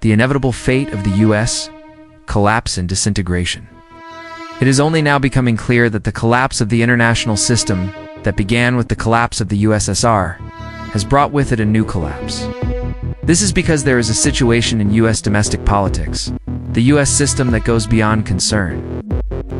the inevitable fate of the U.S., collapse and disintegration. It is only now becoming clear that the collapse of the international system that began with the collapse of the USSR has brought with it a new collapse. This is because there is a situation in U.S. domestic politics, the U.S. system that goes beyond concern.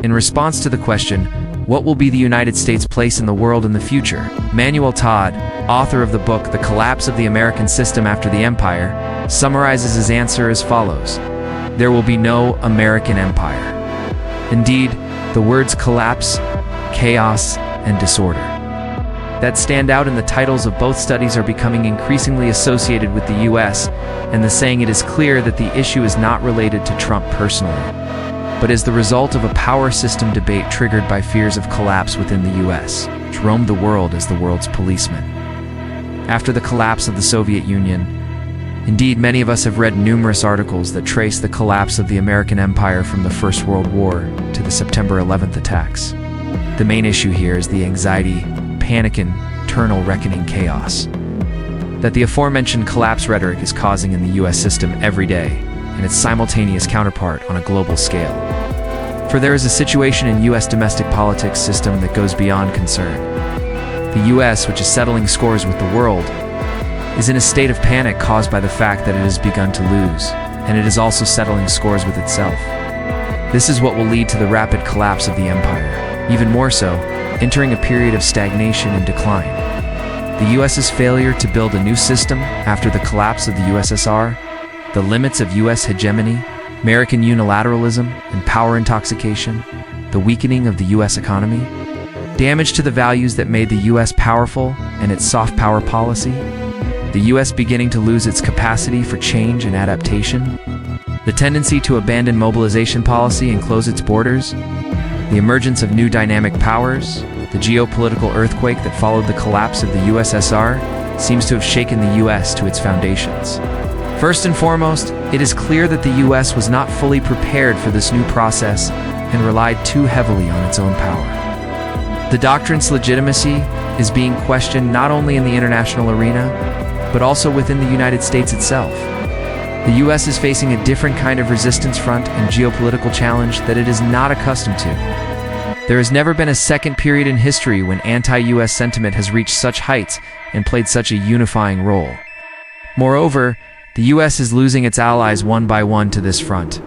In response to the question, what will be the United States' place in the world in the future, Manuel Todd, author of the book The Collapse of the American System After the Empire, summarizes his answer as follows: there will be no American empire. Indeed, the words collapse, chaos, and disorder that stand out in the titles of both studies are becoming increasingly associated with the U.S., and the saying it is clear that the issue is not related to Trump personally, but is the result of a power system debate triggered by fears of collapse within the U.S., which roamed the world as the world's policeman. After the collapse of the Soviet Union, indeed, many of us have read numerous articles that trace the collapse of the American empire from the First World War to the September 11th attacks. The main issue here is the anxiety, panic, and internal reckoning chaos that the aforementioned collapse rhetoric is causing in the U.S. system every day, and its simultaneous counterpart on a global scale. For there is a situation in U.S. domestic politics system that goes beyond concern. The U.S., which is settling scores with the world, is in a state of panic caused by the fact that it has begun to lose, and it is also settling scores with itself. This is what will lead to the rapid collapse of the empire, even more so, entering a period of stagnation and decline. The U.S.'s failure to build a new system after the collapse of the USSR, the limits of U.S. hegemony, American unilateralism and power intoxication, the weakening of the U.S. economy, damage to the values that made the U.S. powerful and its soft power policy, the U.S. beginning to lose its capacity for change and adaptation, the tendency to abandon mobilization policy and close its borders, the emergence of new dynamic powers, the geopolitical earthquake that followed the collapse of the USSR seems to have shaken the U.S. to its foundations. First and foremost, it is clear that the U.S. was not fully prepared for this new process and relied too heavily on its own power. The doctrine's legitimacy is being questioned not only in the international arena, but also within the United States itself. The U.S. is facing a different kind of resistance front and geopolitical challenge that it is not accustomed to. There has never been a second period in history when anti-U.S. sentiment has reached such heights and played such a unifying role. Moreover, the U.S. is losing its allies one by one to this front.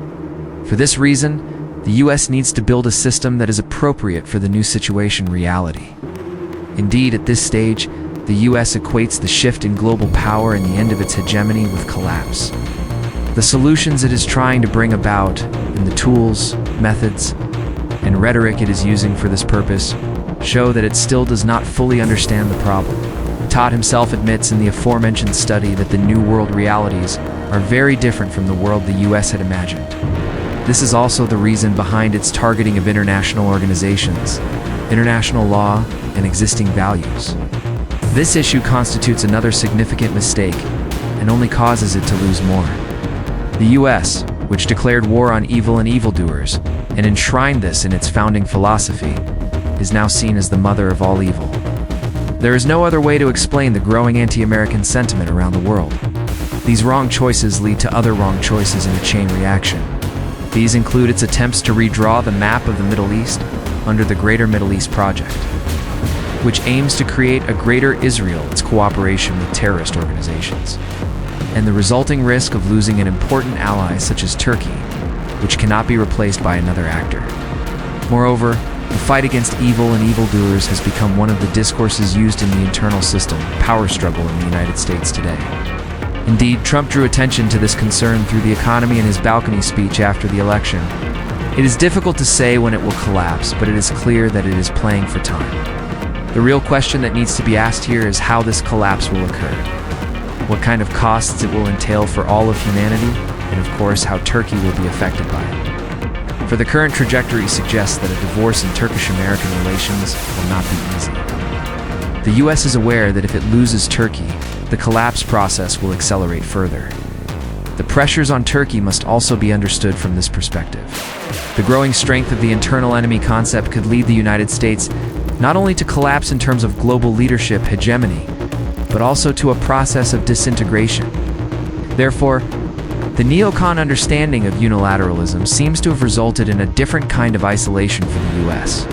For this reason, the U.S. needs to build a system that is appropriate for the new situation reality. Indeed, at this stage, the U.S. equates the shift in global power and the end of its hegemony with collapse. The solutions it is trying to bring about, and the tools, methods, and rhetoric it is using for this purpose, show that it still does not fully understand the problem. Todd himself admits in the aforementioned study that the New World realities are very different from the world the U.S. had imagined. This is also the reason behind its targeting of international organizations, international law, and existing values. This issue constitutes another significant mistake and only causes it to lose more. The U.S., which declared war on evil and evildoers and enshrined this in its founding philosophy, is now seen as the mother of all evil. There is no other way to explain the growing anti-American sentiment around the world. These wrong choices lead to other wrong choices in a chain reaction. These include its attempts to redraw the map of the Middle East under the Greater Middle East Project, which aims to create a greater Israel, its cooperation with terrorist organizations, and the resulting risk of losing an important ally such as Turkey, which cannot be replaced by another actor. Moreover, the fight against evil and evildoers has become one of the discourses used in the internal system power struggle in the United States today. Indeed, Trump drew attention to this concern through the economy in his balcony speech after the election. It is difficult to say when it will collapse, but it is clear that it is playing for time. The real question that needs to be asked here is how this collapse will occur, what kind of costs it will entail for all of humanity, and of course how Turkey will be affected by it. For the current trajectory suggests that a divorce in Turkish-American relations will not be easy. The U.S. is aware that if it loses Turkey, the collapse process will accelerate further. The pressures on Turkey must also be understood from this perspective. The growing strength of the internal enemy concept could lead the United States not only to collapse in terms of global leadership hegemony, but also to a process of disintegration. Therefore, The neocon understanding of unilateralism seems to have resulted in a different kind of isolation for the US.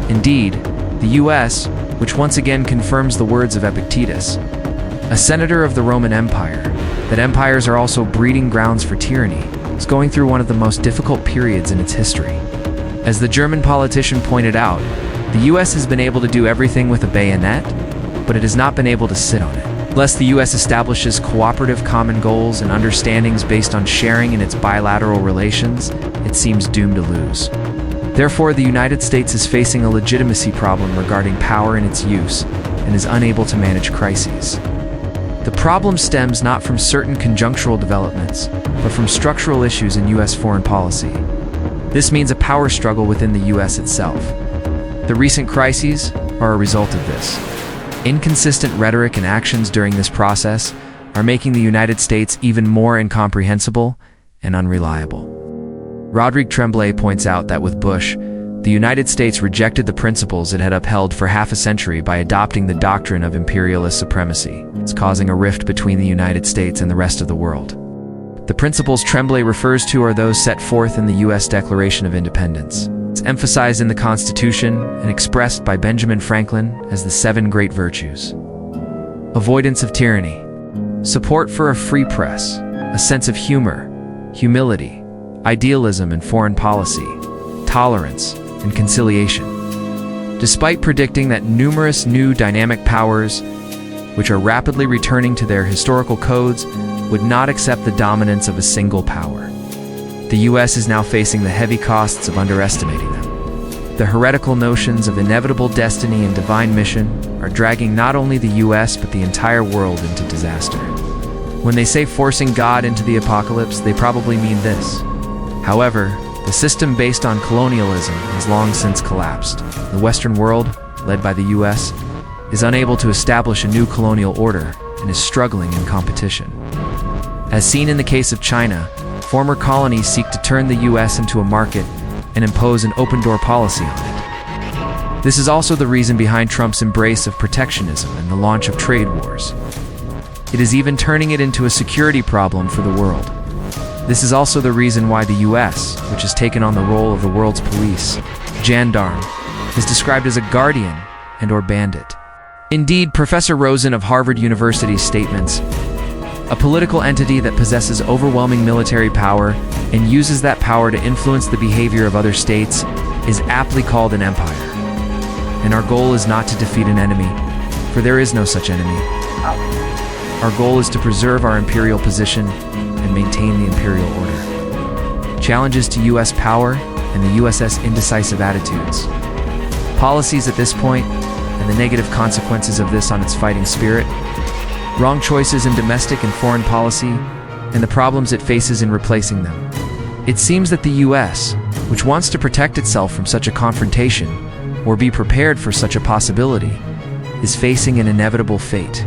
Indeed, the US, which once again confirms the words of Epictetus, a senator of the Roman Empire, that empires are also breeding grounds for tyranny, is going through one of the most difficult periods in its history. As the German politician pointed out, the US has been able to do everything with a bayonet, but it has not been able to sit on it. Unless the US establishes cooperative common goals and understandings based on sharing in its bilateral relations, it seems doomed to lose. Therefore, the United States is facing a legitimacy problem regarding power and its use, and is unable to manage crises. The problem stems not from certain conjunctural developments, but from structural issues in US foreign policy. This means a power struggle within the US itself. The recent crises are a result of this. Inconsistent rhetoric and actions during this process are making the United States even more incomprehensible and unreliable. Rodrigue Tremblay points out that with Bush, the United States rejected the principles it had upheld for half a century by adopting the doctrine of imperialist supremacy. It's causing a rift between the United States and the rest of the world. The principles Tremblay refers to are those set forth in the U.S. Declaration of Independence. It's emphasized in the Constitution and expressed by Benjamin Franklin as the 7 great virtues: avoidance of tyranny, support for a free press, a sense of humor, humility, idealism in foreign policy, tolerance, and conciliation. Despite predicting that numerous new dynamic powers, which are rapidly returning to their historical codes, would not accept the dominance of a single power, the U.S. is now facing the heavy costs of underestimating them. The heretical notions of inevitable destiny and divine mission are dragging not only the U.S. but the entire world into disaster. When they say forcing God into the apocalypse, they probably mean this. However, the system based on colonialism has long since collapsed. The Western world, led by the U.S., is unable to establish a new colonial order and is struggling in competition. As seen in the case of China, former colonies seek to turn the U.S. into a market and impose an open-door policy on it. This is also the reason behind Trump's embrace of protectionism and the launch of trade wars. It is even turning it into a security problem for the world. This is also the reason why the U.S., which has taken on the role of the world's police, gendarme, is described as a guardian and/or bandit. Indeed, Professor Rosen of Harvard University's statements, a political entity that possesses overwhelming military power and uses that power to influence the behavior of other states, is aptly called an empire. And our goal is not to defeat an enemy, for there is no such enemy. Our goal is to preserve our imperial position and maintain the imperial order. Challenges to U.S. power and the USS indecisive attitudes. Policies at this point and the negative consequences of this on its fighting spirit. Wrong choices in domestic and foreign policy, and the problems it faces in replacing them. It seems that the U.S., which wants to protect itself from such a confrontation, or be prepared for such a possibility, is facing an inevitable fate.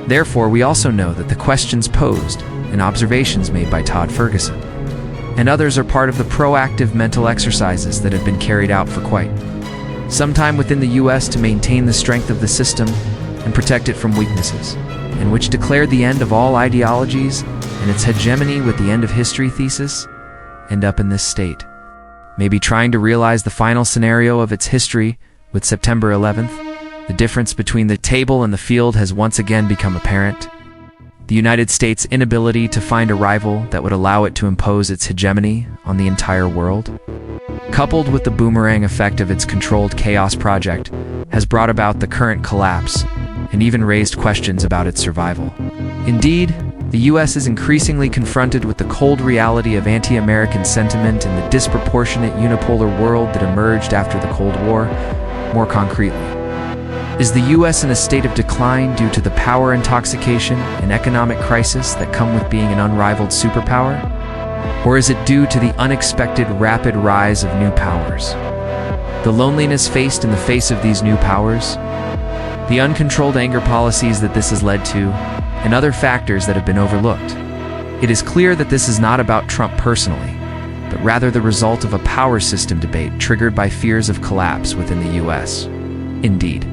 Therefore, we also know that the questions posed and observations made by Todd Ferguson and others are part of the proactive mental exercises that have been carried out for quite some time within the U.S. to maintain the strength of the system and protect it from weaknesses, and which declared the end of all ideologies and its hegemony with the end of history thesis, end up in this state. Maybe trying to realize the final scenario of its history with September 11th, the difference between the table and the field has once again become apparent. The United States' inability to find a rival that would allow it to impose its hegemony on the entire world, coupled with the boomerang effect of its controlled chaos project, has brought about the current collapse and even raised questions about its survival. Indeed, the U.S. is increasingly confronted with the cold reality of anti-American sentiment and the disproportionate unipolar world that emerged after the Cold War. More concretely, is the U.S. in a state of decline due to the power intoxication and economic crisis that come with being an unrivaled superpower? Or is it due to the unexpected rapid rise of new powers? The loneliness faced in the face of these new powers? The uncontrolled anger policies that this has led to, and other factors that have been overlooked. It is clear that this is not about Trump personally, but rather the result of a power system debate triggered by fears of collapse within the U.S. Indeed,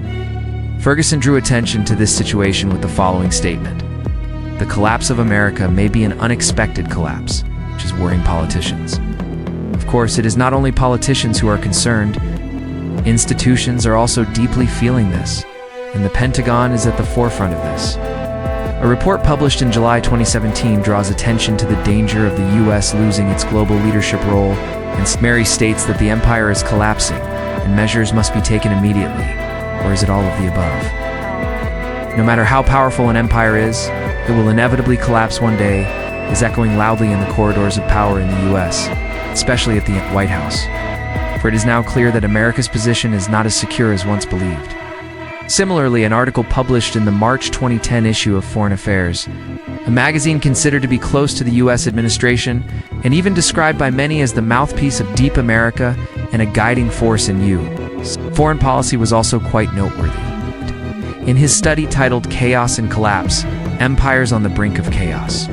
Ferguson drew attention to this situation with the following statement. the collapse of America may be an unexpected collapse, which is worrying politicians. Of course, it is not only politicians who are concerned. Institutions are also deeply feeling this, and the Pentagon is at the forefront of this. A report published in July 2017 draws attention to the danger of the U.S. losing its global leadership role, and Mary states that the empire is collapsing, and measures must be taken immediately. Or is it all of the above? No matter how powerful an empire is, it will inevitably collapse one day, is echoing loudly in the corridors of power in the U.S., especially at the White House. For it is now clear that America's position is not as secure as once believed. Similarly, an article published in the March 2010 issue of Foreign Affairs, a magazine considered to be close to the U.S. administration, and even described by many as the mouthpiece of Deep America and a guiding force in U.S. foreign policy, was also quite noteworthy. In his study titled Chaos and Collapse, Empires on the Brink of Chaos,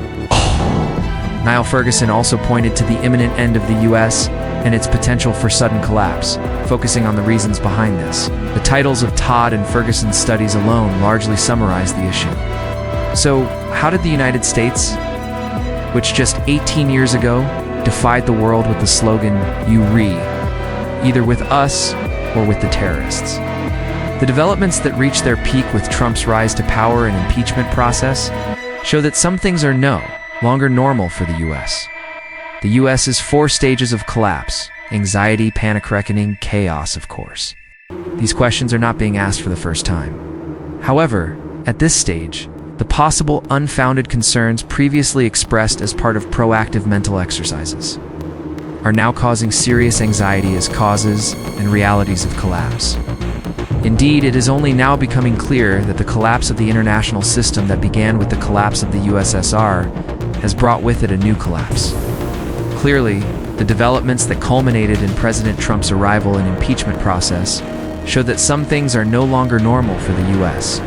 Niall Ferguson also pointed to the imminent end of the U.S. and its potential for sudden collapse, focusing on the reasons behind this. The titles of Todd and Ferguson's studies alone largely summarize the issue. So, how did the United States, which just 18 years ago defied the world with the slogan, "You re," either with us or with the terrorists? The developments that reached their peak with Trump's rise to power and impeachment process show that some things are no longer normal for the U.S. The U.S.'s 4 stages of collapse: anxiety, panic, reckoning, chaos, of course. These questions are not being asked for the first time. However, at this stage, the possible unfounded concerns previously expressed as part of proactive mental exercises are now causing serious anxiety as causes and realities of collapse. Indeed, it is only now becoming clear that the collapse of the international system that began with the collapse of the USSR has brought with it a new collapse. Clearly, the developments that culminated in President Trump's arrival and impeachment process show that some things are no longer normal for the U.S.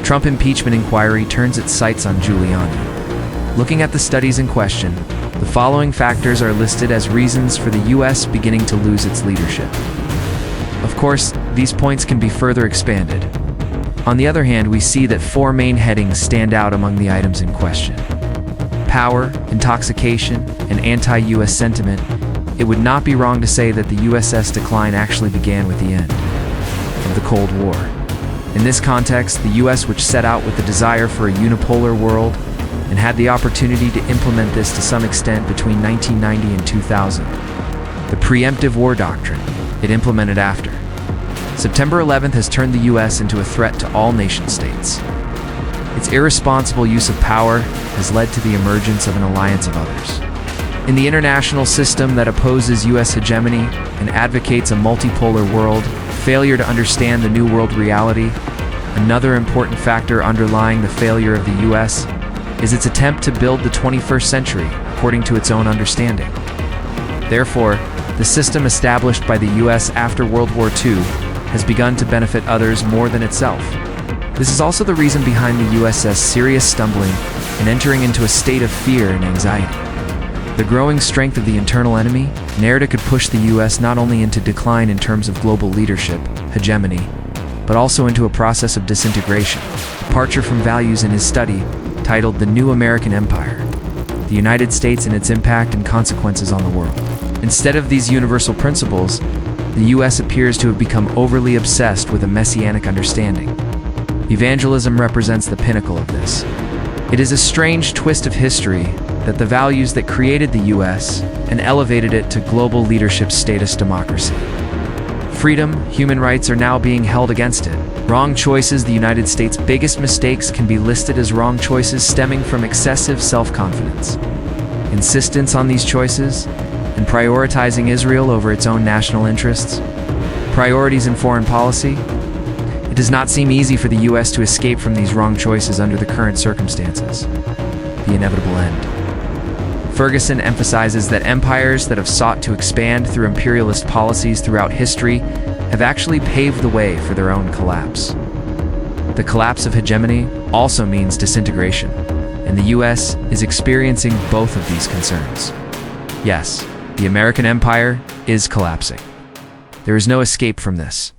Trump impeachment inquiry turns its sights on Giuliani. Looking at the studies in question, the following factors are listed as reasons for the U.S. beginning to lose its leadership. Of course, these points can be further expanded. On the other hand, we see that 4 main headings stand out among the items in question: power, intoxication, and anti-U.S. sentiment. It would not be wrong to say that the USS decline actually began with the end of the Cold War. In this context, the U.S., which set out with the desire for a unipolar world and had the opportunity to implement this to some extent between 1990 and 2000, the preemptive war doctrine it implemented after September 11th has turned the U.S. into a threat to all nation-states. Its irresponsible use of power has led to the emergence of an alliance of others. In the international system that opposes U.S. hegemony and advocates a multipolar world, failure to understand the New World reality, another important factor underlying the failure of the U.S. is its attempt to build the 21st century according to its own understanding. Therefore, the system established by the U.S. after World War II has begun to benefit others more than itself. This is also the reason behind the USS serious stumbling and entering into a state of fear and anxiety. The growing strength of the internal enemy narrative could push the U.S. not only into decline in terms of global leadership, hegemony, but also into a process of disintegration, departure from values in his study titled The New American Empire, the United States and its impact and consequences on the world. Instead of these universal principles, the U.S. appears to have become overly obsessed with a messianic understanding. Evangelism represents the pinnacle of this. It is a strange twist of history that the values that created the U.S. and elevated it to global leadership status democracy. Freedom, human rights are now being held against it. Wrong choices, the United States' biggest mistakes, can be listed as wrong choices stemming from excessive self-confidence, insistence on these choices, and prioritizing Israel over its own national interests. Priorities in foreign policy. It does not seem easy for the U.S. to escape from these wrong choices under the current circumstances. The inevitable end. Ferguson emphasizes that empires that have sought to expand through imperialist policies throughout history have actually paved the way for their own collapse. The collapse of hegemony also means disintegration, and the U.S. is experiencing both of these concerns. Yes, the American empire is collapsing. There is no escape from this.